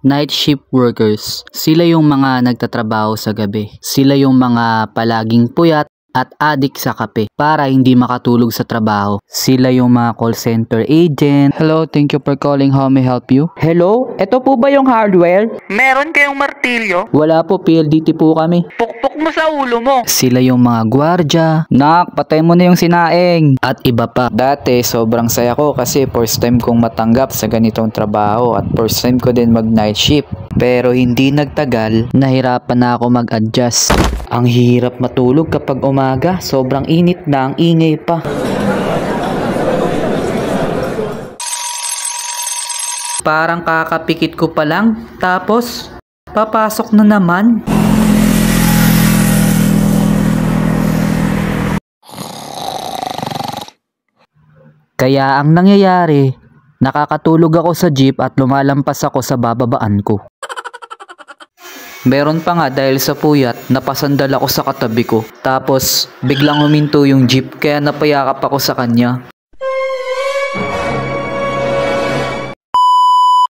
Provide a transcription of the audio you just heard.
Night shift workers, sila yung mga nagtatrabaho sa gabi. Sila yung mga palaging puyat at adik sa kape para hindi makatulog sa trabaho. Sila yung mga call center agent. Hello, thank you for calling. How may I help you? Hello? Ito po ba yung hardware? Meron kayong martilyo? Wala po, PLDT po kami. Pukpok mo sa ulo mo. Sila yung mga gwardya. Nak, patay mo na yung sinaing. At iba pa. Dati, sobrang saya ko kasi first time kong matanggap sa ganitong trabaho at first time ko din mag night shift. Pero hindi nagtagal, nahirapan na ako mag-adjust. Ang hirap matulog kapag umaga, sobrang init na, ang ingay pa. Parang kakapikit ko pa lang, tapos papasok na naman. Kaya ang nangyayari, nakakatulog ako sa jeep at lumalampas ako sa bababaan ko. Meron pa nga dahil sa puyat, napasandal ako sa katabi ko. Tapos biglang huminto yung jeep kaya napayakap ako sa kanya.